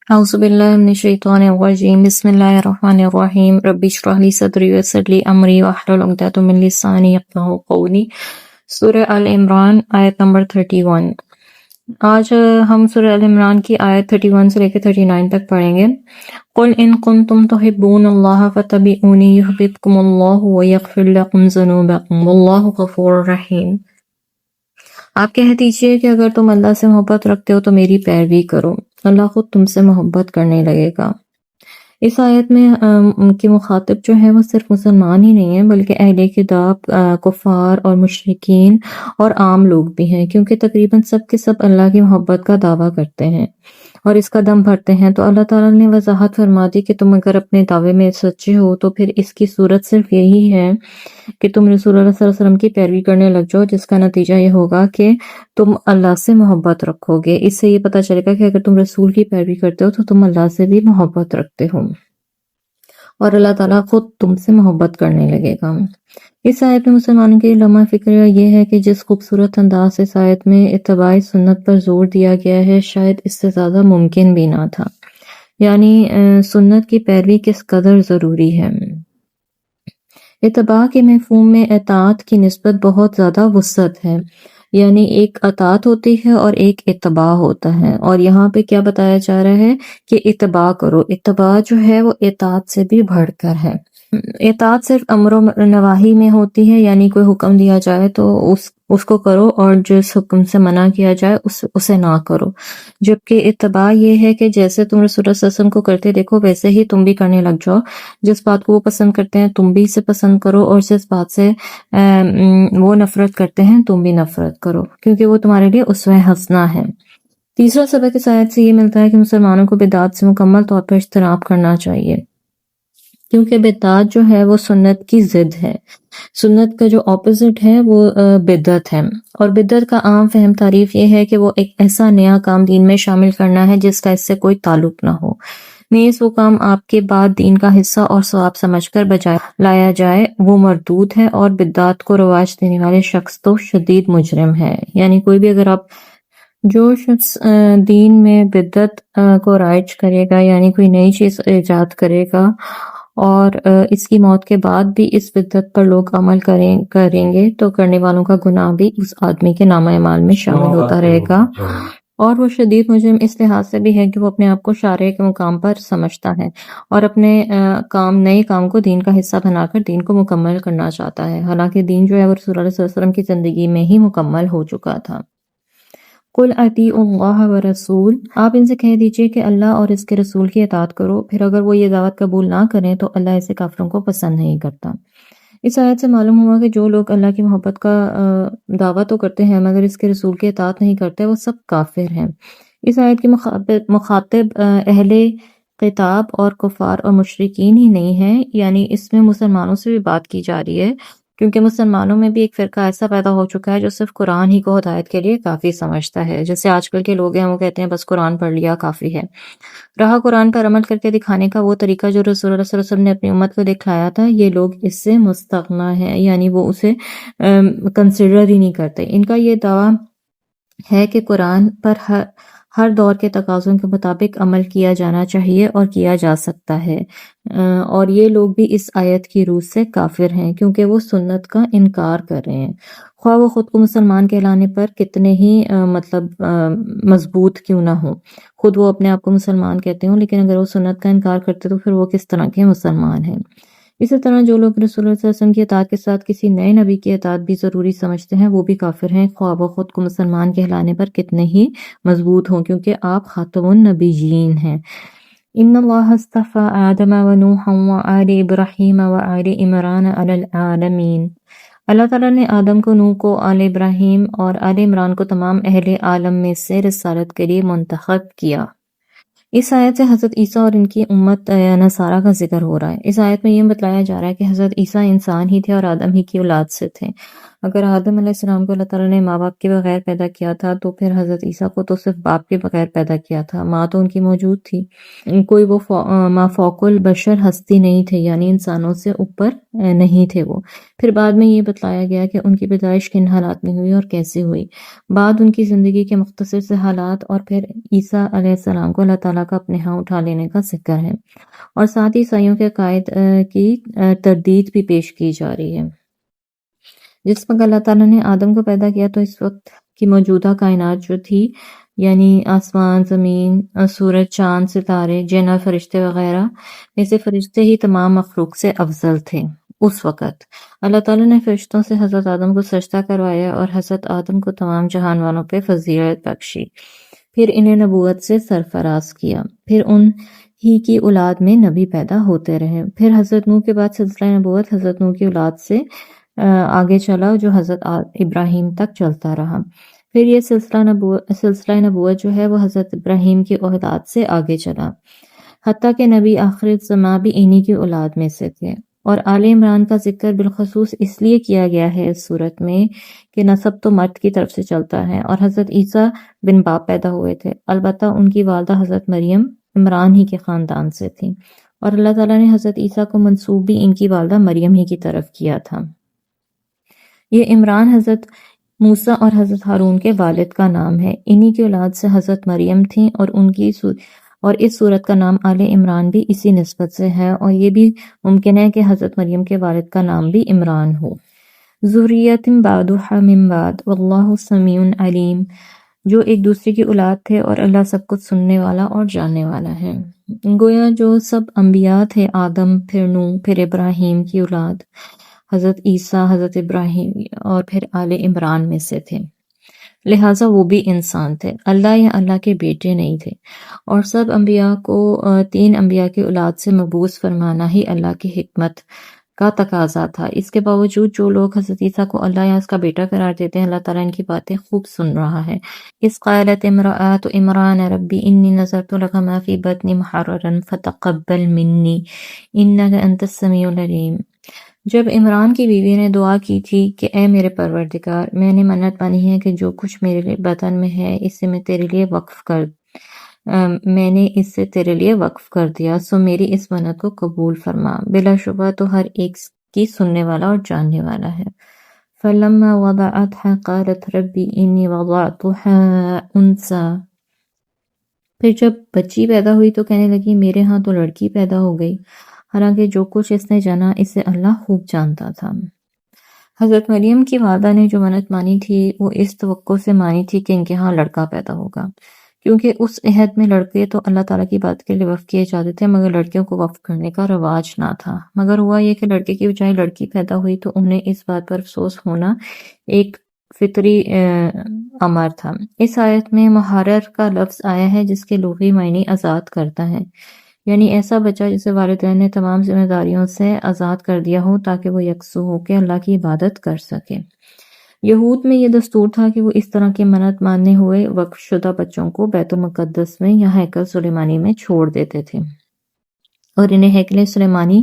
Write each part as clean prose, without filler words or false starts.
أعوذ بالله من الشيطان الرجيم بسم الله الرحمن الرحيم رب اشرح لي صدري ويسر لي أمري واحلل عقدة من لساني يفقهوا قولي سورہ آل عمران آیت نمبر 31۔ آج ہم سورہ آل عمران کی آیت 31 سے لے کے 39 تک پڑھیں گے۔ قل ان کنتم تحبون اللہ فتبعونی یحببکم اللہ ویغفر لکم ذنوبکم واللہ غفور رحیم۔ آپ کہہ دیجئے کہ اگر تم اللہ سے محبت رکھتے ہو تو میری پیروی کرو، اللہ خود تم سے محبت کرنے لگے گا۔ اس آیت میں ان کے مخاطب جو ہیں وہ صرف مسلمان ہی نہیں ہیں بلکہ اہل کتاب، کفار اور مشرکین اور عام لوگ بھی ہیں، کیونکہ تقریباً سب کے سب اللہ کی محبت کا دعویٰ کرتے ہیں اور اس کا دم بھرتے ہیں۔ تو اللہ تعالیٰ نے وضاحت فرما دی کہ تم اگر اپنے دعوے میں سچے ہو تو پھر اس کی صورت صرف یہی ہے کہ تم رسول اللہ صلی اللہ علیہ وسلم کی پیروی کرنے لگ جاؤ، جس کا نتیجہ یہ ہوگا کہ تم اللہ سے محبت رکھو گے۔ اس سے یہ پتہ چلے گا کہ اگر تم رسول کی پیروی کرتے ہو تو تم اللہ سے بھی محبت رکھتے ہو اور اللہ تعالیٰ خود تم سے محبت کرنے لگے گا۔ اس آیت میں مسلمانوں کی لمحہ فکر یہ ہے کہ جس خوبصورت انداز سے اس آیت میں اتباع سنت پر زور دیا گیا ہے، شاید اس سے زیادہ ممکن بھی نہ تھا۔ یعنی سنت کی پیروی کس قدر ضروری ہے۔ اتباع کے مفہوم میں اطاعت کی نسبت بہت زیادہ وسعت ہے، یعنی ایک اطاعت ہوتی ہے اور ایک اتباع ہوتا ہے، اور یہاں پہ کیا بتایا جا رہا ہے کہ اتباع کرو۔ اتباع جو ہے وہ اطاعت سے بھی بڑھ کر ہے۔ اطاعت صرف امر و نواہی میں ہوتی ہے، یعنی کوئی حکم دیا جائے تو اس کو کرو اور جس حکم سے منع کیا جائے اسے نہ کرو، جبکہ اتباع یہ ہے کہ جیسے تم رسول اللہ صلی اللہ علیہ وسلم کو کرتے دیکھو ویسے ہی تم بھی کرنے لگ جاؤ، جس بات کو وہ پسند کرتے ہیں تم بھی اسے پسند کرو، اور جس بات سے وہ نفرت کرتے ہیں تم بھی نفرت کرو، کیونکہ وہ تمہارے لیے اسوہ حسنہ ہے۔ تیسرا سبق اس آیت سے یہ ملتا ہے کہ مسلمانوں کو بدعات سے مکمل طور پر اجتناب کرنا چاہیے، کیونکہ بدعات جو ہے وہ سنت کی ضد ہے۔ سنت کا جو اپوزٹ ہے وہ بدعت ہے، اور بدعت کا عام فہم تعریف یہ ہے کہ وہ ایک ایسا نیا کام دین میں شامل کرنا ہے جس کا اس سے کوئی تعلق نہ ہو، نیز وہ کام آپ کے بعد دین کا حصہ اور ثواب سمجھ کر بجائے لایا جائے وہ مردود ہے، اور بدعات کو رواج دینے والے شخص تو شدید مجرم ہے۔ یعنی کوئی بھی اگر آپ جو شخص دین میں بدعت کو رائج کرے گا، یعنی کوئی نئی چیز ایجاد کرے گا اور اس کی موت کے بعد بھی اس بدعت پر لوگ عمل کریں گے تو کرنے والوں کا گناہ بھی اس آدمی کے نامہ اعمال میں شامل ہوتا رہے گا، اور وہ شدید مجرم اس لحاظ سے بھی ہے کہ وہ اپنے آپ کو شارع کے مقام پر سمجھتا ہے اور اپنے نئے کام کو دین کا حصہ بنا کر دین کو مکمل کرنا چاہتا ہے، حالانکہ دین جو ہے وہ رسول اللہ صلی اللہ علیہ وسلم کی زندگی میں ہی مکمل ہو چکا تھا۔ قل اطیعوا اللہ ورسول، آپ ان سے کہہ دیجئے کہ اللہ اور اس کے رسول کی اطاعت کرو، پھر اگر وہ یہ دعوت قبول نہ کریں تو اللہ ایسے کافروں کو پسند نہیں کرتا۔ اس آیت سے معلوم ہوا کہ جو لوگ اللہ کی محبت کا دعویٰ تو کرتے ہیں مگر اس کے رسول کی اطاعت نہیں کرتے وہ سب کافر ہیں۔ اس آیت کے مخاطب اہل کتاب اور کفار اور مشرکین ہی نہیں ہیں، یعنی اس میں مسلمانوں سے بھی بات کی جا رہی ہے، کیونکہ مسلمانوں میں بھی ایک فرقہ ایسا پیدا ہو چکا ہے جو صرف قرآن ہی کو ہدایت کے لیے کافی سمجھتا ہے، جیسے آج کل کے لوگ ہیں وہ کہتے ہیں بس قرآن پڑھ لیا کافی ہے۔ رہا قرآن پر عمل کر کے دکھانے کا وہ طریقہ جو رسول اللہ صلی اللہ علیہ وسلم نے اپنی امت کو دکھلایا تھا، یہ لوگ اس سے مستغنی ہیں، یعنی وہ اسے کنسیڈر ہی نہیں کرتے۔ ان کا یہ دعویٰ ہے کہ قرآن پر ہر دور کے تقاضوں کے مطابق عمل کیا جانا چاہیے اور کیا جا سکتا ہے، اور یہ لوگ بھی اس آیت کی روح سے کافر ہیں کیونکہ وہ سنت کا انکار کر رہے ہیں، خواہ وہ خود کو مسلمان کہلانے پر کتنے ہی مضبوط کیوں نہ ہو، خود وہ اپنے آپ کو مسلمان کہتے ہوں، لیکن اگر وہ سنت کا انکار کرتے تو پھر وہ کس طرح کے مسلمان ہیں۔ اسی طرح جو لوگ رسول اللہ صلی اللہ علیہ وسلم کی اطاعت کے ساتھ کسی نئے نبی کی اطاعت بھی ضروری سمجھتے ہیں وہ بھی کافر ہیں، خواہ وہ خود کو مسلمان کہلانے پر کتنے ہی مضبوط ہوں، کیونکہ آپ خاتم النبیین ہیں۔ ان اللہ اصطفى آدم ونوحا وآل ابراہیم وآل عمران علی العالمین، اللہ تعالیٰ نے آدم کو، نوح کو، آل ابراہیم اور آل عمران کو تمام اہل عالم میں سے رسالت کے لیے منتخب کیا۔ اس آیت سے حضرت عیسیٰ اور ان کی امت نصارہ کا ذکر ہو رہا ہے۔ اس آیت میں یہ بتلایا جا رہا ہے کہ حضرت عیسیٰ انسان ہی تھے اور آدم ہی کی اولاد سے تھے۔ اگر آدم علیہ السلام کو اللہ تعالیٰ نے ماں باپ کے بغیر پیدا کیا تھا تو پھر حضرت عیسیٰ کو تو صرف باپ کے بغیر پیدا کیا تھا، ماں تو ان کی موجود تھی۔ کوئی وہ مافوق البشر ہستی نہیں تھے، یعنی انسانوں سے اوپر نہیں تھے وہ۔ پھر بعد میں یہ بتلایا گیا کہ ان کی پیدائش کن حالات میں ہوئی اور کیسے ہوئی۔ بعد ان کی زندگی کے مختصر سے حالات اور پھر عیسیٰ علیہ السلام کو اللہ تعالیٰ کا اپنے ہاں اٹھا لینے کا ذکر ہے، اور ساتھ ہی عیسائیوں کے عقائد کی تردید بھی پیش کی جا رہی ہے۔ جس وقت اللہ تعالیٰ نے آدم کو پیدا کیا تو اس وقت کی موجودہ کائنات جو تھی، یعنی آسمان، زمین، سورج، چاند، ستارے، جن اور فرشتے وغیرہ میں سے فرشتے ہی تمام مخلوق سے افضل تھے۔ اس وقت اللہ تعالیٰ نے فرشتوں سے حضرت آدم کو سجدہ کروایا اور حضرت آدم کو تمام جہان والوں پہ فضیلت بخشی، پھر انہیں نبوت سے سرفراز کیا، پھر ان ہی کی اولاد میں نبی پیدا ہوتے رہے۔ پھر حضرت نوح کے بعد سلسلہ نبوت حضرت نوح کی اولاد سے آگے چلا جو حضرت ابراہیم تک چلتا رہا۔ پھر یہ سلسلہ نبوت جو ہے وہ حضرت ابراہیم کی اولاد سے آگے چلا، حتیٰ کہ نبی آخر زماں بھی انہی کی اولاد میں سے تھے۔ اور آل عمران کا ذکر بالخصوص اس لیے کیا گیا ہے اس صورت میں کہ نسب تو مرد کی طرف سے چلتا ہے، اور حضرت عیسیٰ بن باپ پیدا ہوئے تھے، البتہ ان کی والدہ حضرت مریم عمران ہی کے خاندان سے تھی، اور اللہ تعالیٰ نے حضرت عیسیٰ کو منسوب بھی ان کی والدہ مریم ہی کی طرف کیا تھا۔ یہ عمران حضرت موسیٰ اور حضرت ہارون کے والد کا نام ہے، انہی کی اولاد سے حضرت مریم تھیں، اور اس سورت کا نام آل عمران بھی اسی نسبت سے ہے، اور یہ بھی ممکن ہے کہ حضرت مریم کے والد کا نام بھی عمران ہو۔ ذریۃ بعضها من بعض واللہ سمیع علیم، جو ایک دوسرے کی اولاد تھے اور اللہ سب کچھ سننے والا اور جاننے والا ہے۔ گویا جو سب انبیاء تھے، آدم، پھر نوح، پھر ابراہیم کی اولاد حضرت عیسیٰ، حضرت ابراہیم اور پھر آل عمران میں سے تھے، لہٰذا وہ بھی انسان تھے، اللہ یا اللہ کے بیٹے نہیں تھے، اور سب انبیاء کو 3 انبیاء کی اولاد سے مبعوث فرمانا ہی اللہ کی حکمت کا تقاضا تھا۔ اس کے باوجود جو لوگ حضرت عیسیٰ کو اللہ یا اس کا بیٹا قرار دیتے ہیں، اللہ تعالیٰ ان کی باتیں خوب سن رہا ہے۔ اس قالت امرأۃ عمران ربی انی نذرت لک ما فی بطنی محررا فتقبل منی انک انت السمیع العلیم۔ جب عمران کی بیوی نے دعا کی تھی کہ اے میرے پروردگار، میں نے منت مانی ہے کہ جو کچھ میرے بطن میں ہے اسے میں نے اسے تیرے لیے وقف کر دیا، سو میری اس منت کو قبول فرما، بلا شبہ تو ہر ایک کی سننے والا اور جاننے والا ہے۔ فلما وضعتها قالت ربی انی وضعتها انثى، پھر جب بچی پیدا ہوئی تو کہنے لگی میرے ہاں تو لڑکی پیدا ہو گئی، حالانکہ جو کچھ اس نے جانا اسے اللہ خوب جانتا تھا۔ حضرت مریم کی والدہ نے جو منت مانی تھی وہ اس توقع سے مانی تھی کہ ان کے ہاں لڑکا پیدا ہوگا، کیونکہ اس عہد میں لڑکے تو اللہ تعالیٰ کی بات کے لیے وقف کیے جاتے تھے، مگر لڑکیوں کو وقف کرنے کا رواج نہ تھا۔ مگر ہوا یہ کہ لڑکے کی بجائے لڑکی پیدا ہوئی تو انہیں اس بات پر افسوس ہونا ایک فطری امر تھا۔ اس آیت میں محرر کا لفظ آیا ہے جس کے لغوی معنی آزاد کرتا ہے، یعنی ایسا بچہ جسے والدین نے تمام ذمہ داریوں سے آزاد کر دیا ہو تاکہ وہ یکسو ہو کے اللہ کی عبادت کر سکے۔ یہود میں یہ دستور تھا کہ وہ اس طرح کی منت ماننے ہوئے وقف شدہ بچوں کو بیت المقدس میں یا ہیکل سلیمانی میں چھوڑ دیتے تھے، اور انہیں ہیکل سلیمانی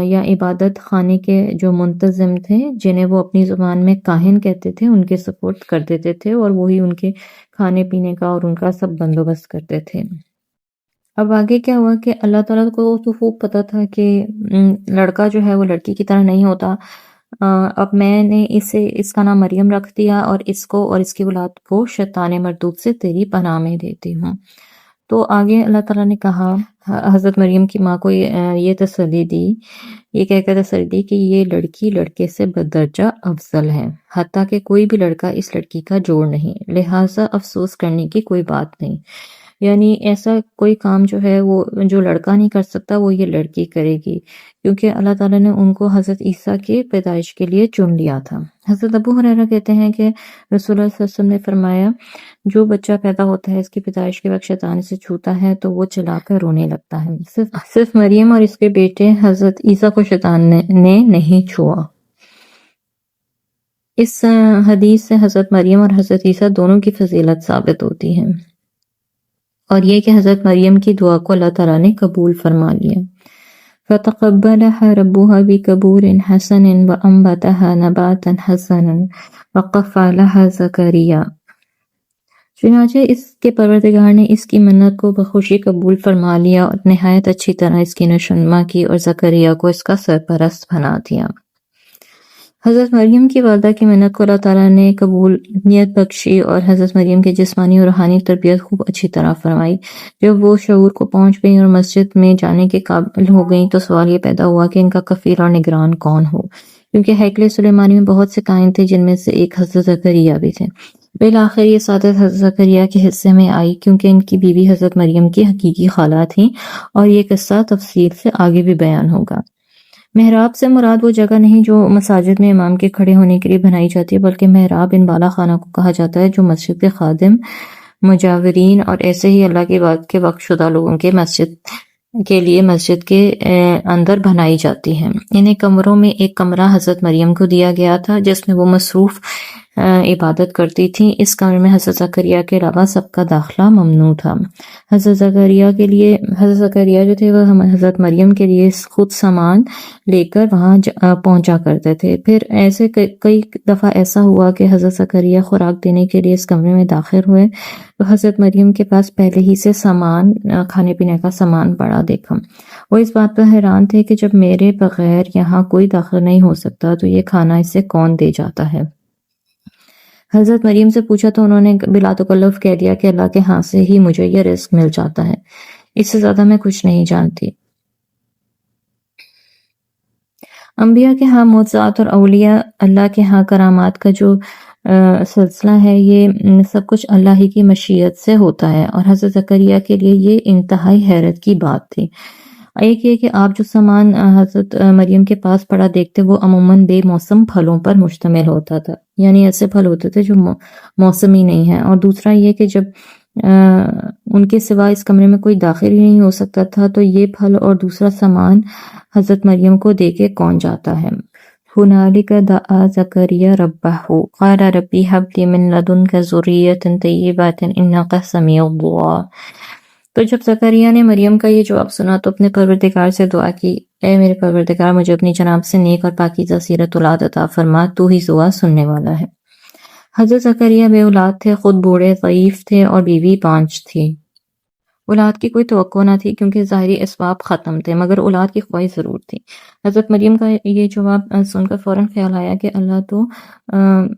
یا عبادت خانے کے جو منتظم تھے، جنہیں وہ اپنی زبان میں کاہن کہتے تھے، ان کے سپرد کر دیتے تھے، اور وہی ان کے کھانے پینے کا اور ان کا سب بندوبست کرتے تھے۔ اب آگے کیا ہوا کہ اللہ تعالیٰ کو تو خوب پتا تھا کہ لڑکا جو ہے وہ لڑکی کی طرح نہیں ہوتا، اب میں نے اس کا نام مریم رکھ دیا، اور اس کو اور اس کی اولاد کو شیطان مردود سے تیری پناہ میں دیتی ہوں۔ تو آگے اللہ تعالیٰ نے کہا، حضرت مریم کی ماں کو یہ تسلی دی، یہ کہہ کر تسلی دی کہ یہ لڑکی لڑکے سے بدرجہ افضل ہے، حتیٰ کہ کوئی بھی لڑکا اس لڑکی کا جوڑ نہیں، لہٰذا افسوس کرنے کی کوئی بات نہیں، یعنی ایسا کوئی کام جو ہے وہ جو لڑکا نہیں کر سکتا وہ یہ لڑکی کرے گی، کیونکہ اللہ تعالیٰ نے ان کو حضرت عیسیٰ کے پیدائش کے لیے چن لیا تھا۔ حضرت ابو ہریرہ کہتے ہیں کہ رسول اللہ صلی اللہ علیہ وسلم نے فرمایا، جو بچہ پیدا ہوتا ہے اس کی پیدائش کے وقت شیطان اسے چھوتا ہے تو وہ چلا کر رونے لگتا ہے، صرف مریم اور اس کے بیٹے حضرت عیسیٰ کو شیطان نے نہیں چھوا۔ اس حدیث سے حضرت مریم اور حضرت عیسیٰ دونوں کی فضیلت ثابت ہوتی ہے، اور یہ کہ حضرت مریم کی دعا کو اللہ تعالیٰ نے قبول فرما لیا۔ فتقبلها ربها بقبول حسن وأنبتها نباتا حسنا وكفلها زكريا۔ چنانچہ اس کے پروردگار نے اس کی منت کو بخوشی قبول فرما لیا اور نہایت اچھی طرح اس کی نشوونما کی اور زکریا کو اس کا سرپرست بنا دیا۔ حضرت مریم کی والدہ کی منت کو اللہ تعالیٰ نے قبولیت بخشی اور حضرت مریم کے جسمانی اور روحانی تربیت خوب اچھی طرح فرمائی۔ جب وہ شعور کو پہنچ گئیں اور مسجد میں جانے کے قابل ہو گئیں تو سوال یہ پیدا ہوا کہ ان کا کفیل اور نگران کون ہو، کیونکہ ہیکل سلیمانی میں بہت سے کائن تھے جن میں سے ایک حضرت زکریا بھی تھے۔ بالآخر یہ سعادت حضرت زکریا کے حصے میں آئی، کیونکہ ان کی بیوی حضرت مریم کی حقیقی خالہ تھیں، اور یہ قصہ تفصیل سے آگے بھی بیان ہوگا۔ محراب سے مراد وہ جگہ نہیں جو مساجد میں امام کے کھڑے ہونے کے لیے بنائی جاتی ہے، بلکہ محراب ان بالا خانہ کو کہا جاتا ہے جو مسجد کے خادم، مجاورین اور ایسے ہی اللہ کی بات کے وقف شدہ لوگوں کے مسجد کے اندر بنائی جاتی ہیں۔ انہیں کمروں میں ایک کمرہ حضرت مریم کو دیا گیا تھا جس میں وہ مصروف عبادت کرتی تھیں۔ اس کمرے میں حضرت زکریا کے علاوہ سب کا داخلہ ممنوع تھا۔ حضرت زکریا جو تھے وہ حضرت مریم کے لیے خود سامان لے کر وہاں پہنچا کرتے تھے۔ پھر ایسے کئی دفعہ ایسا ہوا کہ حضرت زکریا خوراک دینے کے لیے اس کمرے میں داخل ہوئے تو حضرت مریم کے پاس پہلے ہی سے سامان، کھانے پینے کا سامان پڑا دیکھا۔ وہ اس بات پر حیران تھے کہ جب میرے بغیر یہاں کوئی داخل نہیں ہو سکتا تو یہ کھانا اسے کون دے جاتا ہے؟ حضرت مریم سے پوچھا تو انہوں نے بلا تکلف کہہ دیا کہ اللہ کے ہاں سے ہی مجھے یہ رزق مل جاتا ہے، اس سے زیادہ میں کچھ نہیں جانتی۔ انبیاء کے ہاں معجزات اور اولیاء اللہ کے ہاں کرامات کا جو سلسلہ ہے، یہ سب کچھ اللہ ہی کی مشیت سے ہوتا ہے، اور حضرت زکریا کے لیے یہ انتہائی حیرت کی بات تھی۔ ایک یہ کہ آپ جو سامان حضرت مریم کے پاس پڑا دیکھتے وہ عموماً بے موسم پھلوں پر مشتمل ہوتا تھا، یعنی ایسے پھل ہوتے تھے جو موسمی نہیں ہیں، اور دوسرا یہ کہ جب ان کے سوا اس کمرے میں کوئی داخل ہی نہیں ہو سکتا تھا تو یہ پھل اور دوسرا سامان حضرت مریم کو دے کے کون جاتا ہے؟ ہنالک دعا زکریا ربہ قال ربی ہب لی من لدنک ذریۃ طیبۃ انک سمیع الدعاء۔ تو جب زکریا نے مریم کا یہ جواب سنا تو اپنے پروردگار سے دعا کی، اے میرے پروردگار، مجھے اپنی جناب سے نیک اور پاکیزہ سیرت اولاد عطا فرما، تو ہی دعا سننے والا ہے۔ حضرت زکریا بے اولاد تھے، خود بوڑھے ضعیف تھے اور بیوی 5 تھی۔ اولاد کی کوئی توقع نہ تھی کیونکہ ظاہری اسباب ختم تھے، مگر اولاد کی خواہش ضرور تھی۔ حضرت مریم کا یہ جواب سن کر فوراً خیال آیا کہ اللہ تو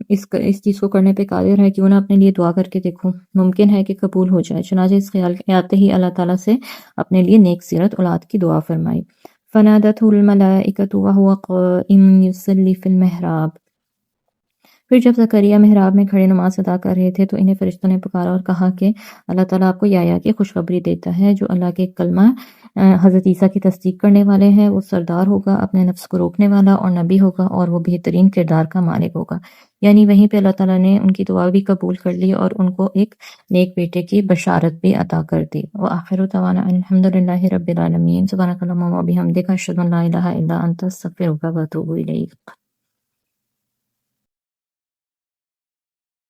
اس چیز کو کرنے پہ قادر ہے، کیوں نہ اپنے لیے دعا کر کے دیکھوں، ممکن ہے کہ قبول ہو جائے۔ چنانچہ اس خیال کے آتے ہی اللہ تعالیٰ سے اپنے لیے نیک سیرت اولاد کی دعا فرمائی۔ فنادته الملائکۃ وهو قائم یصلی فی المحراب۔ پھر جب زکریا محراب میں کھڑے نماز ادا کر رہے تھے تو انہیں فرشتوں نے پکارا اور کہا کہ اللہ تعالیٰ آپ کو یحییٰ کی خوشخبری دیتا ہے، جو اللہ کے کلمہ حضرت عیسیٰ کی تصدیق کرنے والے ہیں۔ وہ سردار ہوگا، اپنے نفس کو روکنے والا اور نبی ہوگا، اور وہ بہترین کردار کا مالک ہوگا۔ یعنی وہیں پہ اللہ تعالیٰ نے ان کی دعا بھی قبول کر لی اور ان کو ایک نیک بیٹے کی بشارت بھی عطا کر دی۔ وآخر دعوانا الحمدللہ رب العالمین۔ سبحانک اللہم وبحمدک، اشہد ان لا الہ الا انت، استغفرک واتوب الیک۔